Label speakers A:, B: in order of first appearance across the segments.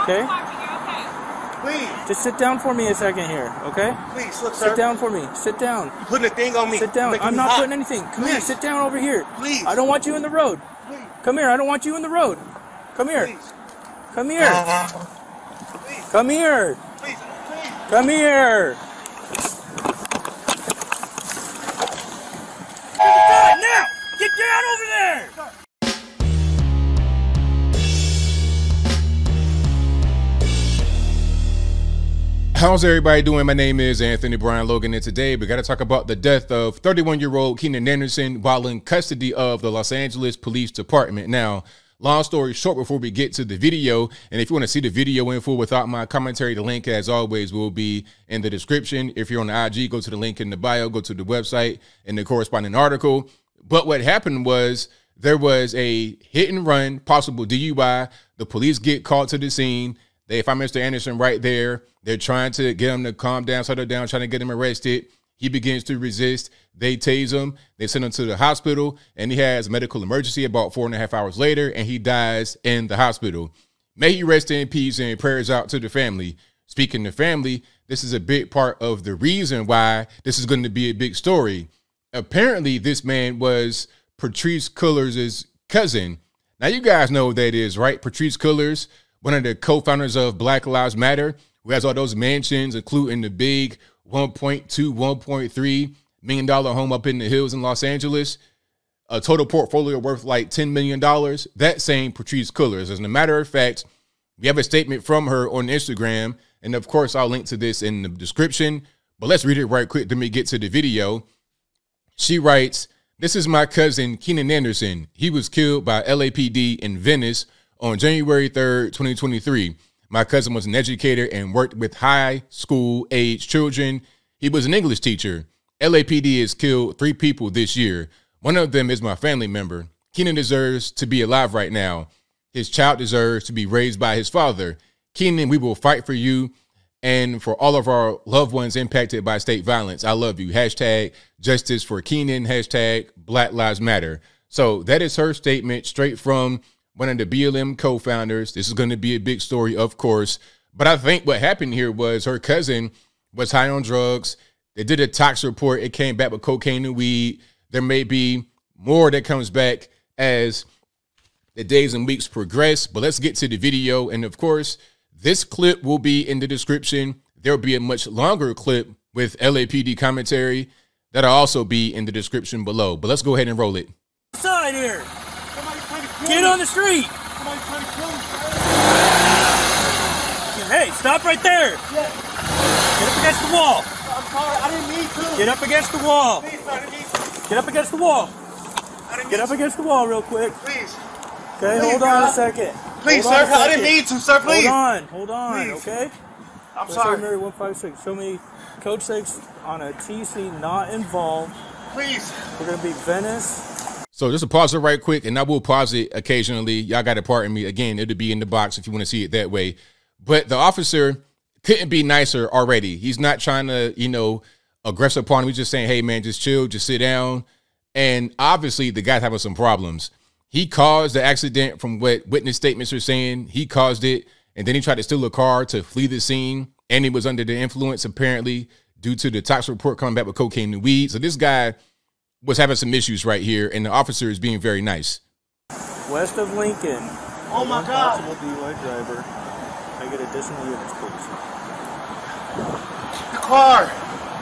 A: Okay?
B: Please.
A: Just sit down for me a second here, okay?
B: Please, look, sir.
A: Sit down for me. Sit down.
B: You're putting a thing on me.
A: Sit down. I'm not putting anything. Come here. Sit down over here.
B: Please.
A: I don't want you in the road.
B: Please.
A: Come here. I don't want you in the road. Come here.
B: Please.
A: Come here.
B: Please.
A: Come here.
B: Please. Please.
A: Come here. Now! Get down over there!
C: How's everybody doing? My name is Anthony Brian Logan, and today we got to talk about the death of 31-year-old Keenan Anderson while in custody of the Los Angeles Police Department. Now, long story short, before we get to the video, and if you want to see the video in full without my commentary, the link, as always, will be in the description. If you're on the IG, go to the link in the bio, go to the website and the corresponding article. But what happened was there was a hit and run, possible DUI. The police get called to the scene. They find Mr. Anderson right there. They're trying to get him to calm down, settle down, trying to get him arrested. He begins to resist. They tase him. They send him to the hospital, and he has a medical emergency about 4.5 hours later, and he dies in the hospital. May he rest in peace, and prayers out to the family. Speaking of family, this is a big part of the reason why this is going to be a big story. Apparently, this man was Patrisse Cullors' cousin. Now, you guys know who that is, right? Patrisse Cullors, one of the co-founders of Black Lives Matter, who has all those mansions, including the big $1.2, $1.3 million home up in the hills in Los Angeles, a total portfolio worth like $10 million. That same Patrisse Cullors. As a matter of fact, we have a statement from her on Instagram, and of course, I'll link to this in the description, but let's read it right quick. Then we get to the video. She writes, "This is my cousin, Keenan Anderson. He was killed by LAPD in Venice on January 3rd, 2023. My cousin was an educator and worked with high school age children. He was an English teacher. LAPD has killed 3 people this year. One of them is my family member. Keenan deserves to be alive right now. His child deserves to be raised by his father. Keenan, we will fight for you and for all of our loved ones impacted by state violence. I love you. Hashtag justice for Keenan. Hashtag Black Lives Matter." So that is her statement straight from one of the BLM co-founders. This is going to be a big story, of course. But I think what happened here was her cousin was high on drugs. They did a tox report. It came back with cocaine and weed. There may be more that comes back as the days and weeks progress. But let's get to the video. And, of course, this clip will be in the description. There will be a much longer clip with LAPD commentary that'll also be in the description below. But let's go ahead and roll it.
A: Side here. Get on the street. Hey, stop right there.
B: Yeah.
A: Get up against the wall.
B: I'm sorry. I didn't mean to.
A: Get up against the wall.
B: Please, sir. I didn't mean to.
A: Get up against the wall.
B: I didn't
A: Get up against the wall real quick.
B: Please.
A: Okay,
B: Please,
A: hold on
B: God.
A: a second.
B: Please,
A: Hold on
B: sir.
A: a
B: I didn't
A: second.
B: mean to, sir. Please.
A: Hold on,
B: Please.
A: okay?
B: I'm sorry.
A: Mary 156. Show me code 6 on a TC not involved.
B: Please.
A: We're going to be Venice.
C: So just to pause it right quick, and I will pause it occasionally. Y'all got to pardon me. Again, it'll be in the box if you want to see it that way. But the officer couldn't be nicer already. He's not trying to, aggress upon him. He's just saying, hey, man, just chill, just sit down. And obviously the guy's having some problems. He caused the accident from what witness statements are saying. He caused it, and then he tried to steal a car to flee the scene, and he was under the influence, apparently, due to the tox report coming back with cocaine and weed. So this guy was having some issues right here, and the officer is being very nice.
A: West of Lincoln.
B: Oh, my God.
A: Possible DUI driver. I get additional units, please.
B: The car.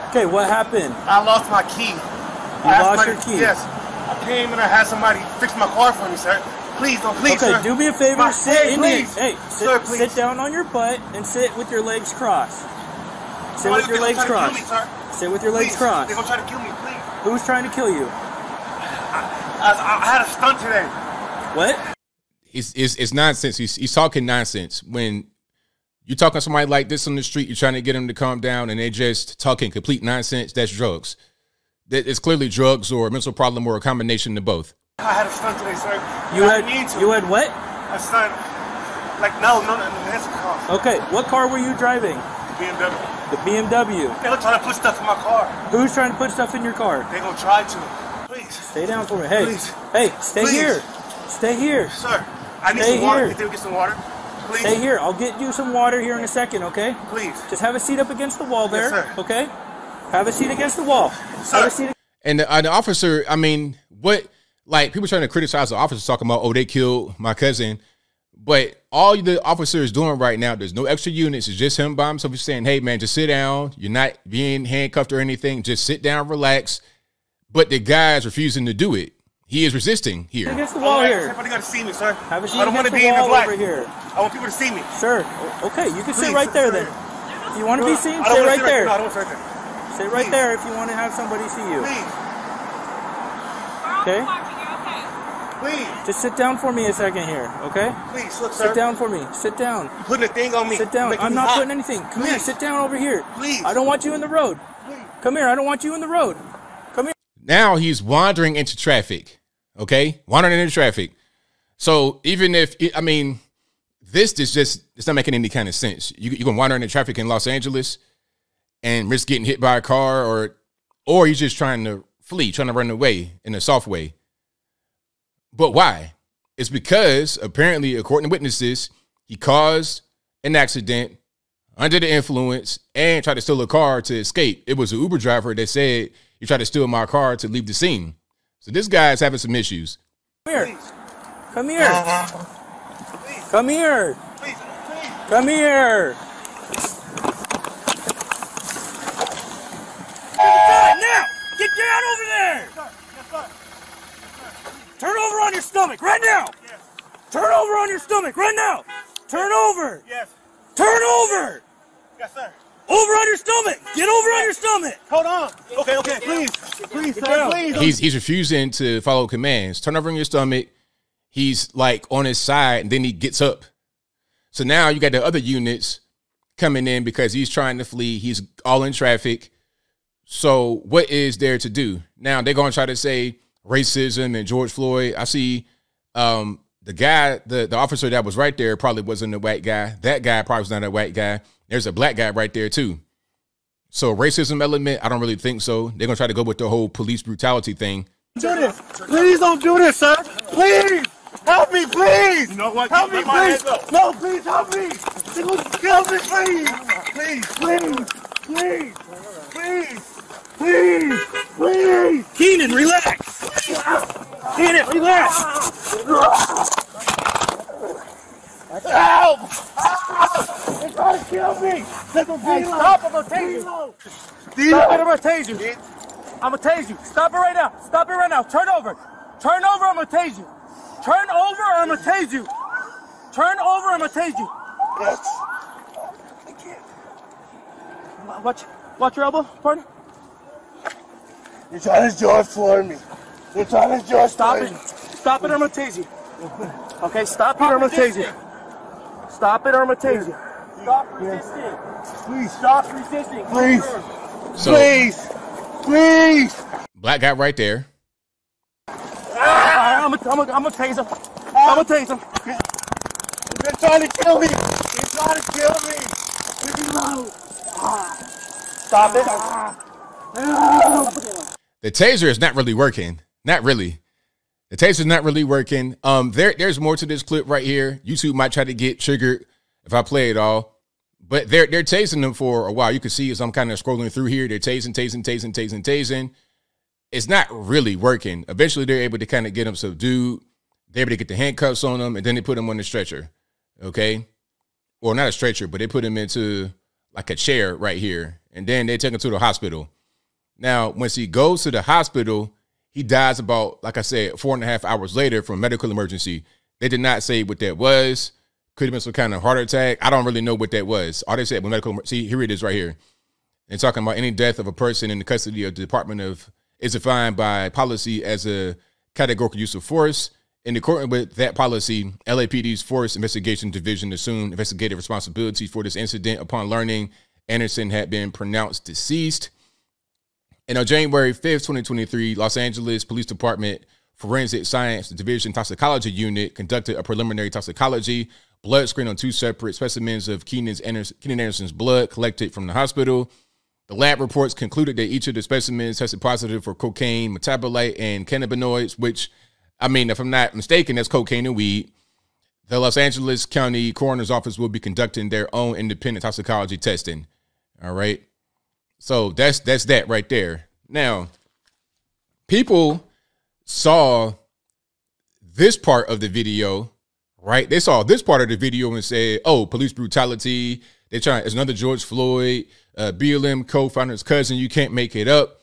A: Okay, what happened?
B: I lost my key.
A: You lost your key?
B: Yes. I came and I had somebody fix my car for me, sir. Please, don't, please,
A: okay,
B: sir.
A: do me a favor. Sit in here. Hey,
B: sir, please.
A: Sit down on your butt and sit with your legs crossed. Sit with your legs crossed. Sit with your legs crossed.
B: They're going to try to kill me, please.
A: Who's trying to kill you?
B: I had a stunt today.
A: What?
C: It's nonsense. He's talking nonsense. When you're talking to somebody like this on the street, you're trying to get them to calm down, and they're just talking complete nonsense. That's drugs. It's clearly drugs or a mental problem or a combination of both.
B: I had a stunt today, sir.
A: You had what?
B: A stunt. Like, no, that's a car.
A: Okay, what car were you driving?
B: BMW.
A: The BMW.
B: They were trying to put stuff in my car.
A: Who's trying to put stuff in your car?
B: They're going to try to. Please.
A: Stay down for me. Hey,
B: please.
A: Hey, stay
B: please.
A: here. Stay here.
B: Sir, I need
A: stay
B: some water.
A: Here.
B: Can you get some water? please.
A: Hey, here, I'll get you some water here in a second, okay?
B: Please.
A: Just have a seat up against the wall there,
B: Yes, sir.
A: okay? Have a seat against the wall.
B: Sir.
A: Have a seat.
C: And the officer, I mean, what, like, people trying to criticize the officers talking about, oh, they killed my cousin. But all the officer is doing right now, there's no extra units. It's just him by himself. He's saying, hey, man, just sit down. You're not being handcuffed or anything. Just sit down, relax. But the guy's refusing to do it. He is resisting here.
A: Against the wall here.
B: Everybody got to see me, sir.
A: Have a seat
B: I don't want
A: against
B: to
A: the
B: be in the
A: wall
B: black.
A: over here.
B: I want people to see me.
A: Sir, okay, you can sit
B: Please,
A: right there
B: sir.
A: then. If you want to be seen,
B: I don't
A: sit
B: wanna
A: right there.
B: No, I don't want to sit right there.
A: Sit right
B: Please.
A: there if you want to have somebody see you.
B: Please.
A: Okay?
B: Please.
A: Just sit down for me a second here, okay?
B: Please, look, sir.
A: Sit down for me. Sit down.
B: You're putting a thing on me.
A: Sit down.
B: Making
A: I'm
B: me
A: not
B: hot.
A: putting anything. Come here.
B: Please.
A: Sit down over here.
B: Please.
A: I don't want you in the road.
B: Please.
A: Come here. I don't want you in the road. Come here.
C: Now he's wandering into traffic. Okay? Wandering into traffic. So even if, I mean, this is just, it's not making any kind of sense. You can wander into traffic in Los Angeles and risk getting hit by a car, or you're just trying to flee, trying to run away in a soft way. But why? It's because apparently, according to witnesses, he caused an accident under the influence and tried to steal a car to escape. It was an Uber driver that said, you tried to steal my car to leave the scene. So this guy's having some issues.
A: Come here. Come here. Come here.
B: Please.
A: Come here. Now! Get down over there!
B: Yes, sir.
A: Turn over on your stomach right now!
B: Yes.
A: Turn over on your stomach right now! Turn over!
B: Yes.
A: Turn over!
B: Yes, sir.
A: Over on your stomach! Get over on your stomach!
B: Hold on. Okay. Please. Please, sir.
A: down.
B: Please.
C: He's refusing to follow commands. Turn over on your stomach. He's like on his side, and then he gets up. So now you got the other units coming in because he's trying to flee. He's all in traffic. So what is there to do? Now they're going to try to say racism and George Floyd. I see the guy, the officer that was right there probably wasn't a white guy. That guy probably was not a white guy. There's a black guy right there too. So racism element, I don't really think so. They're going to try to go with the whole police brutality thing.
B: Do this. Please don't do this, sir. Please. Help me, please. You know what? Help me, please. No, please help me. Help me, please. Please.
A: Keenan, relax! Keenan, relax!
B: Help! They're trying to kill me. Hey, stop! I'm gonna tase you.
A: Stop it, I'm gonna tase you. I'm gonna tase you. Stop it right now. Stop it right now. Turn over. Turn over, I'm gonna tase you. Turn over, or I'm gonna tase you. Turn over, I'm gonna tase you.
B: Yes.
A: I can't. Watch your elbow, partner.
B: You're trying to George Floyd me. You're trying to George
A: Stop
B: Floyd
A: it.
B: me.
A: Stop it, or I'm gonna tase you. Okay, stop it, or I'm gonna tase you. Stop it, or I'm gonna tase you. Stop resisting.
B: Please.
A: Stop resisting.
B: Please.
C: So
B: Please.
C: black guy right there.
A: I'm gonna tase him. I'm gonna tase him.
B: They're trying to kill me. They're trying to kill me. Leave me alone.
A: Stop it.
C: The taser is not really working. Not really. The taser's not really working. There's more to this clip right here. YouTube might try to get triggered if I play it all. But they're tasing them for a while. You can see as I'm kind of scrolling through here, they're tasing. It's not really working. Eventually, they're able to kind of get them subdued. They're able to get the handcuffs on them, and then they put them on the stretcher, okay? Or not a stretcher, but they put him into like a chair right here, and then they take him to the hospital. Now, once he goes to the hospital, he dies about, like I said, 4.5 hours later from medical emergency. They did not say what that was. Could have been some kind of heart attack. I don't really know what that was. All they said was medical. See, here it is right here. They're talking about any death of a person in the custody of the Department of is defined by policy as a categorical use of force. In accordance with that policy, LAPD's Force Investigation Division assumed investigative responsibility for this incident upon learning Anderson had been pronounced deceased. And on January 5th, 2023, Los Angeles Police Department Forensic Science Division Toxicology Unit conducted a preliminary toxicology blood screen on 2 separate specimens of Keenan Anderson's blood collected from the hospital. The lab reports concluded that each of the specimens tested positive for cocaine, metabolite, and cannabinoids, which, I mean, if I'm not mistaken, that's cocaine and weed. the Los Angeles County Coroner's Office will be conducting their own independent toxicology testing. All right. So that's that right there. Now, people saw this part of the video, right? They saw this part of the video and said, oh, police brutality. They're trying, it's another George Floyd, BLM co-founder's cousin. You can't make it up.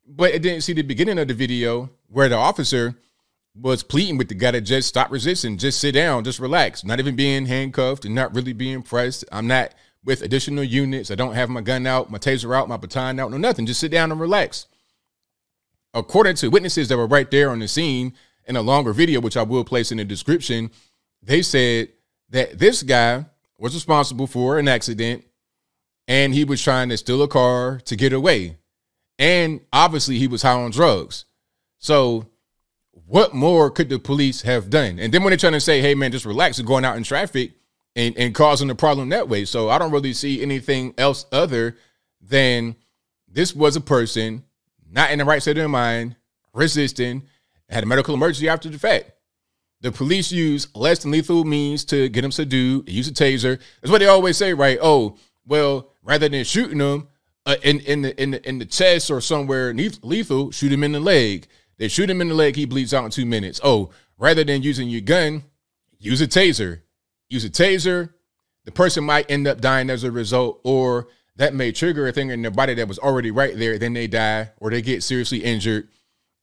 C: But it didn't see the beginning of the video where the officer was pleading with the guy to just stop resisting, just sit down, just relax, not even being handcuffed and not really being pressed. I'm not with additional units. I don't have my gun out, my taser out, my baton out, no nothing. Just sit down and relax. According to witnesses that were right there on the scene in a longer video, which I will place in the description, they said that this guy was responsible for an accident and he was trying to steal a car to get away. And obviously he was high on drugs. So what more could the police have done? And then when they're trying to say, hey, man, just relax and going out in traffic and causing a problem that way. So I don't really see anything else other than this was a person not in the right state of their mind, resisting, had a medical emergency after the fact. The police use less than lethal means to get him subdued, use a taser. That's what they always say, right? Oh, well, rather than shooting him in the chest or somewhere lethal, shoot him in the leg. They shoot him in the leg, he bleeds out in 2 minutes. Oh, rather than using your gun, use a taser. Use a taser, the person might end up dying as a result, or that may trigger a thing in their body that was already right there. Then they die or they get seriously injured.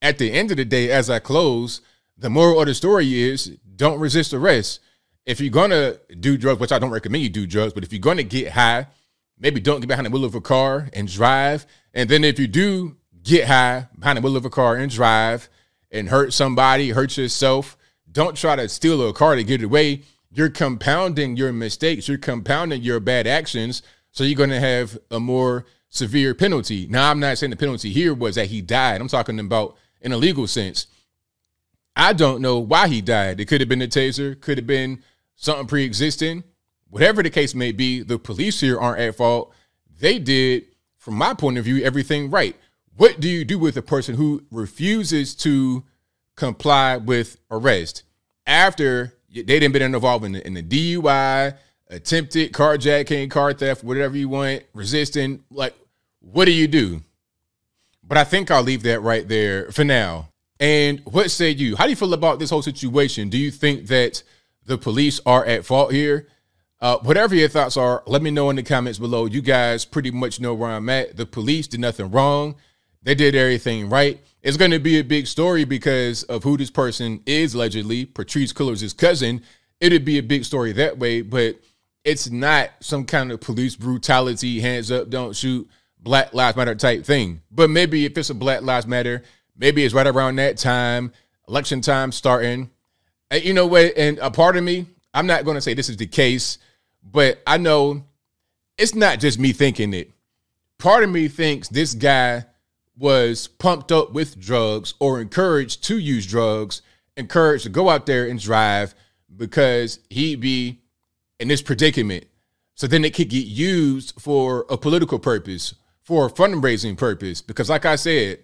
C: At the end of the day, as I close, the moral of the story is don't resist arrest. If you're going to do drugs, which I don't recommend you do drugs, but if you're going to get high, maybe don't get behind the wheel of a car and drive. And then if you do get high behind the wheel of a car and drive and hurt somebody, hurt yourself, don't try to steal a car to get away. You're compounding your mistakes. You're compounding your bad actions. So you're going to have a more severe penalty. Now, I'm not saying the penalty here was that he died. I'm talking about in a legal sense. I don't know why he died. It could have been a taser, could have been something pre-existing. Whatever the case may be, the police here aren't at fault. They did, from my point of view, everything right. What do you do with a person who refuses to comply with arrest after they didn't been involved in the DUI, attempted carjacking, car theft, whatever you want, resisting? Like, what do you do? But I think I'll leave that right there for now. And what say you? How do you feel about this whole situation? Do you think that the police are at fault here? Whatever your thoughts are, let me know in the comments below. You guys pretty much know where I'm at. The police did nothing wrong. They did everything right. It's going to be a big story because of who this person is, allegedly, Patrice Cullors' cousin. It'd be a big story that way, but it's not some kind of police brutality, hands up, don't shoot, Black Lives Matter type thing. But maybe if it's a Black Lives Matter, maybe it's right around that time, election time starting. And you know what? And a part of me, I'm not going to say this is the case, but I know it's not just me thinking it. Part of me thinks this guy was pumped up with drugs or encouraged to use drugs, encouraged to go out there and drive because he'd be in this predicament. So then it could get used for a political purpose, for a fundraising purpose. Because like I said,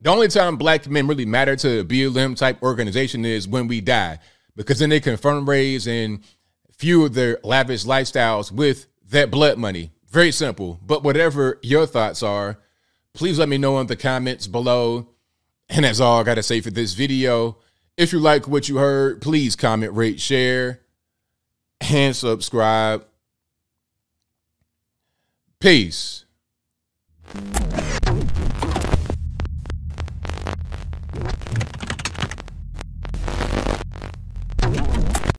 C: the only time black men really matter to a BLM type organization is when we die, because then they can fundraise and fuel their lavish lifestyles with that blood money. Very simple. But whatever your thoughts are, please let me know in the comments below. And that's all I got to say for this video. If you like what you heard, please comment, rate, share, and subscribe. Peace.